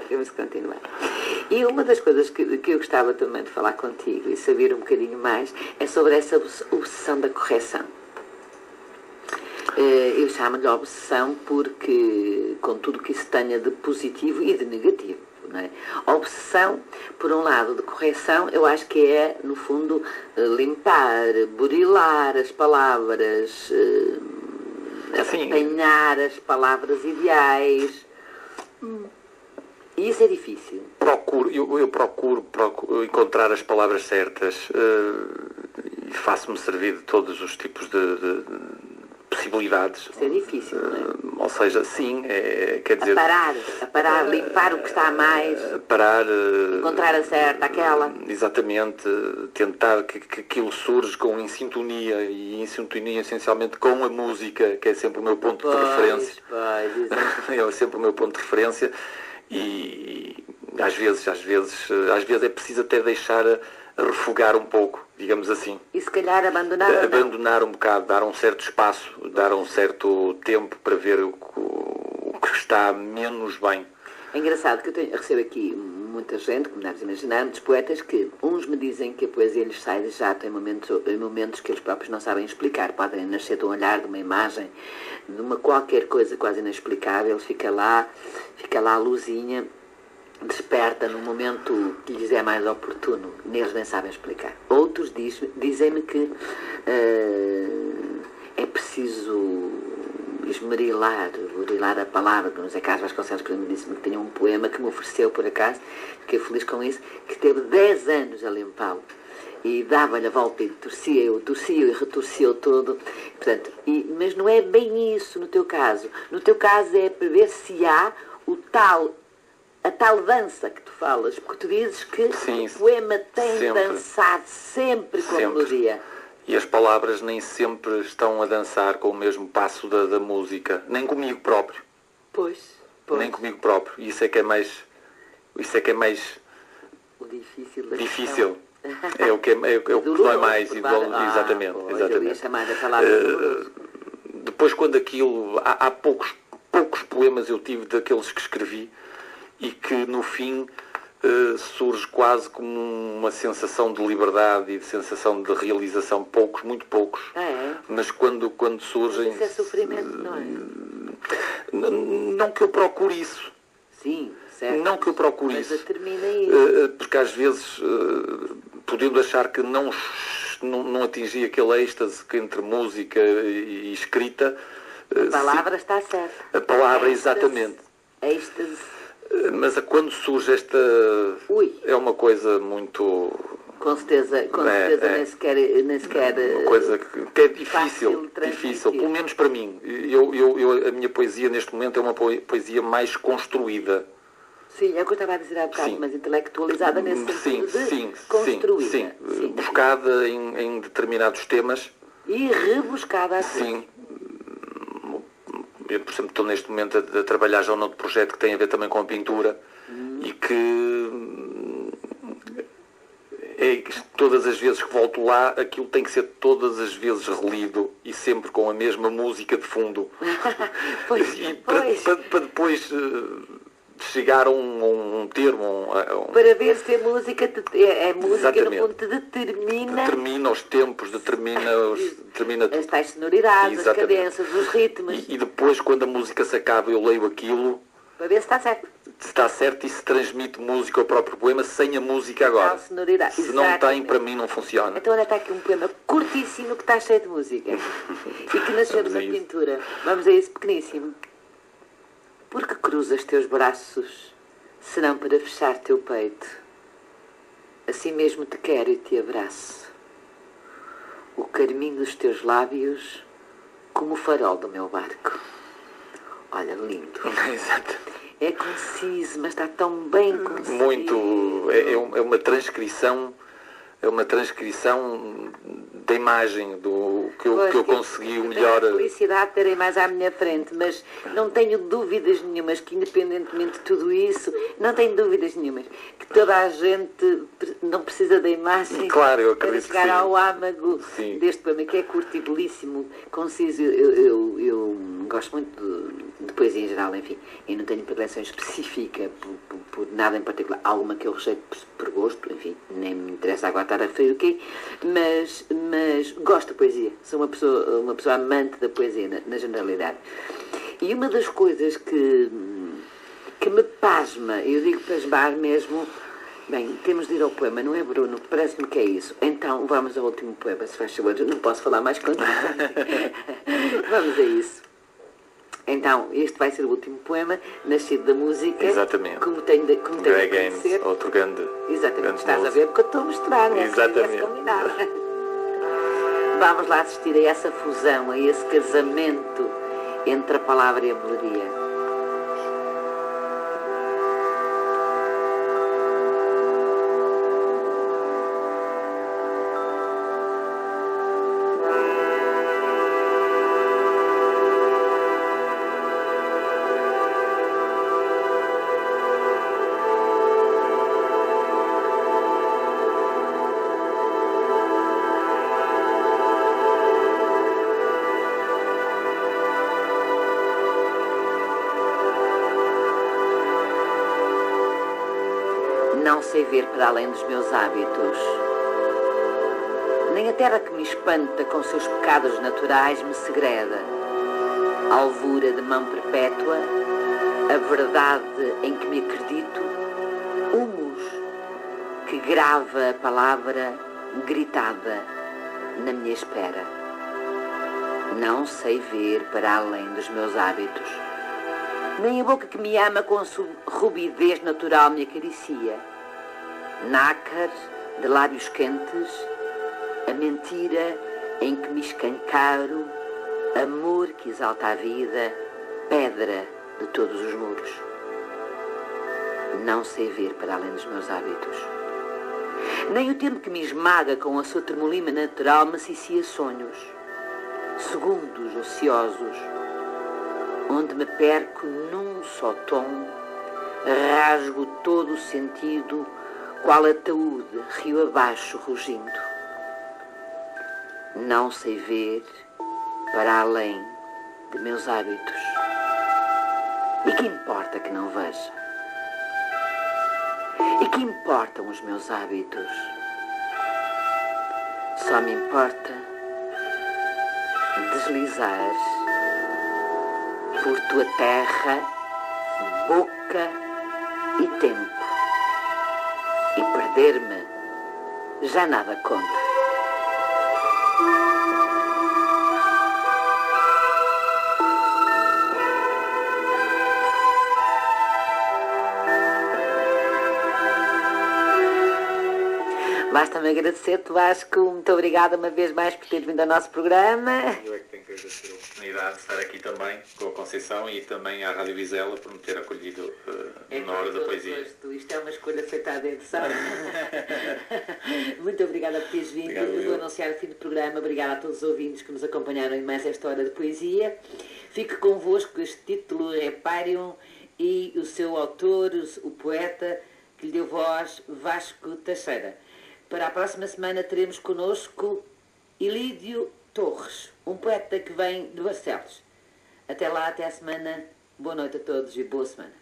Speaker 2: E uma das coisas que eu gostava também de falar contigo e saber um bocadinho mais é sobre essa obsessão da correção. Eu chamo-lhe obsessão porque, com tudo que isso tenha de positivo e de negativo, não é? A obsessão, por um lado, de correção, eu acho que é, no fundo, limpar, burilar as palavras, apanhar as palavras ideais. E isso é difícil.
Speaker 3: Eu procuro encontrar as palavras certas e faço-me servir de todos os tipos de possibilidades.
Speaker 2: Isso é difícil, não é?
Speaker 3: Ou seja, sim, quer dizer...
Speaker 2: A parar, limpar o que está a mais.
Speaker 3: Parar...
Speaker 2: encontrar a certa, aquela.
Speaker 3: Exatamente, tentar que aquilo surja em sintonia, e em sintonia essencialmente com a música, que é sempre o meu ponto de referência. É sempre o meu ponto de referência, e às vezes é preciso até deixar a refogar um pouco, digamos assim.
Speaker 2: E se calhar abandonar
Speaker 3: um bocado, dar um certo espaço, dar um certo tempo para ver o que está menos bem.
Speaker 2: É engraçado que eu recebo aqui muita gente, como deves imaginar, muitos poetas que uns me dizem que a poesia lhes sai de jato em momentos que eles próprios não sabem explicar. Podem nascer de um olhar, de uma imagem, de uma qualquer coisa quase inexplicável. Fica lá a luzinha, desperta no momento que lhes é mais oportuno, neles nem sabem explicar. Outros dizem-me que é preciso esmerilar, burilar a palavra. O José Carlos Vasconcelos, por exemplo, disse-me que tinha um poema que me ofereceu, por acaso, fiquei feliz com isso, que teve 10 anos a limpá-lo. E dava-lhe a volta e torcia e retorcia todo. Portanto, mas não é bem isso no teu caso. No teu caso é para ver se há a tal dança que tu falas, porque tu dizes que o poema tem dançado sempre com a melodia.
Speaker 3: E as palavras nem sempre estão a dançar com o mesmo passo da música, nem comigo próprio.
Speaker 2: Pois.
Speaker 3: Nem comigo próprio. E isso é que é mais
Speaker 2: o
Speaker 3: difícil. É o que dói mais. Exatamente.
Speaker 2: Eu ia chamar a palavra
Speaker 3: depois, quando aquilo... Há poucos poemas eu tive daqueles que escrevi e que no fim surge quase como uma sensação de liberdade e de sensação de realização. Muito poucos. Mas quando surgem...
Speaker 2: Isso é sofrimento, não é?
Speaker 3: Não que eu procure isso.
Speaker 2: Sim, certo.
Speaker 3: Não que eu procure isso.
Speaker 2: Mas termina isso.
Speaker 3: Porque às vezes, podendo achar que não atingi aquele êxtase que entre música e escrita...
Speaker 2: A palavra está certa.
Speaker 3: A palavra, exatamente.
Speaker 2: Êxtase.
Speaker 3: Mas quando surge esta... É uma coisa muito...
Speaker 2: Com certeza nem sequer...
Speaker 3: Uma coisa que é difícil, pelo menos para mim. A minha poesia neste momento é uma poesia mais construída.
Speaker 2: Sim, é o que eu estava a dizer há bocado, mas intelectualizada nesse sentido de construída.
Speaker 3: Sim. Buscada em determinados temas.
Speaker 2: E rebuscada assim.
Speaker 3: Sim. Eu, por exemplo, estou neste momento a trabalhar já num outro projeto que tem a ver também com a pintura e que todas as vezes que volto lá, aquilo tem que ser todas as vezes relido e sempre com a mesma música de fundo.
Speaker 2: Pois.
Speaker 3: Para depois chegar a um termo.
Speaker 2: Para ver se a música, é música no
Speaker 3: Exatamente.
Speaker 2: fundo te determina...
Speaker 3: Determina os tempos, determina
Speaker 2: as tais sonoridades, as
Speaker 3: Exatamente.
Speaker 2: cadências, os ritmos,
Speaker 3: E depois, quando a música se acaba, eu leio aquilo,
Speaker 2: para ver se está certo.
Speaker 3: se está certo e se transmite música ao próprio poema sem a música agora.
Speaker 2: Tal sonoridade.
Speaker 3: Se não tem,
Speaker 2: Exatamente.
Speaker 3: para mim não funciona.
Speaker 2: Então olha, está aqui um poema curtíssimo que está cheio de música e que nasceu de
Speaker 3: Vamos a
Speaker 2: uma
Speaker 3: isso.
Speaker 2: pintura. Vamos a isso, pequeníssimo. Porque cruzas teus braços, senão para fechar teu peito. Assim mesmo te quero e te abraço. O carmim dos teus lábios, como o farol do meu barco. Olha, lindo.
Speaker 3: Exato.
Speaker 2: É conciso, mas está tão bem conciso.
Speaker 3: Muito. É uma transcrição. É uma transcrição da imagem do que eu consegui o melhor.
Speaker 2: A felicidade terem mais à minha frente, mas não tenho dúvidas nenhumas que, independentemente de tudo isso, não tenho dúvidas nenhumas que toda a gente não precisa da imagem
Speaker 3: Claro, eu
Speaker 2: para
Speaker 3: acredito que
Speaker 2: chegar
Speaker 3: sim.
Speaker 2: ao âmago
Speaker 3: Sim.
Speaker 2: deste poema, que é curto e belíssimo, conciso. Eu gosto muito de poesia em geral, enfim, e não tenho predileção específica por nada em particular. Há alguma que eu rejeito por gosto, enfim, nem me interessa agora estar a referir o quê, mas gosto de poesia. Sou uma pessoa amante da poesia, na generalidade. E uma das coisas que me pasma, eu digo pasmar mesmo, bem, temos de ir ao poema, não é, Bruno? Parece-me que é isso. Então, vamos ao último poema, se faz favor. Eu não posso falar mais contigo. Vamos a isso. Então, este vai ser o último poema, nascido da música.
Speaker 3: Exatamente.
Speaker 2: Como tem de
Speaker 3: Greg Haynes,
Speaker 2: acontecer.
Speaker 3: outro grande.
Speaker 2: Exatamente,
Speaker 3: grande
Speaker 2: estás a
Speaker 3: músico.
Speaker 2: ver porque eu estou a mostrar, né?
Speaker 3: Exatamente.
Speaker 2: Combinado. Vamos lá assistir a essa fusão, a esse casamento entre a palavra e a melodia. Não sei ver para além dos meus hábitos. Nem a terra que me espanta com seus pecados naturais me segreda. A alvura de mão perpétua, a verdade em que me acredito, humus que grava a palavra gritada na minha espera. Não sei ver para além dos meus hábitos. Nem a boca que me ama com sua rubidez natural me acaricia. Nácar de lábios quentes, a mentira em que me escancaro, amor que exalta a vida, pedra de todos os muros. Não sei ver para além dos meus hábitos. Nem o tempo que me esmaga com a sua tremolima natural me cicia sonhos, segundos ociosos, onde me perco num só tom, rasgo todo o sentido, qual ataúde, rio abaixo, rugindo. Não sei ver para além de meus hábitos. E que importa que não veja? E que importam os meus hábitos? Só me importa deslizar por tua terra, boca e tempo. E perder-me já nada conta. Basta-me agradecer-te, Vasco. Muito obrigada uma vez mais por teres vindo ao nosso programa.
Speaker 3: Eu é que tenho que agradecer a oportunidade de estar aqui também com a Conceição e também à Rádio Vizela por me ter acolhido na hora da poesia.
Speaker 2: Isto é uma escolha feita à dentro, sabe? Muito obrigada por teres vindo.
Speaker 3: Obrigado,
Speaker 2: Vou anunciar o fim do programa. Obrigada a todos os ouvintes que nos acompanharam em mais esta hora de poesia. Fique convosco este título, Reparium, e o seu autor, o poeta que lhe deu voz, Vasco Teixeira. Para a próxima semana teremos connosco Ilídio Torres, um poeta que vem de Barcelos. Até lá, até a semana. Boa noite a todos e boa semana.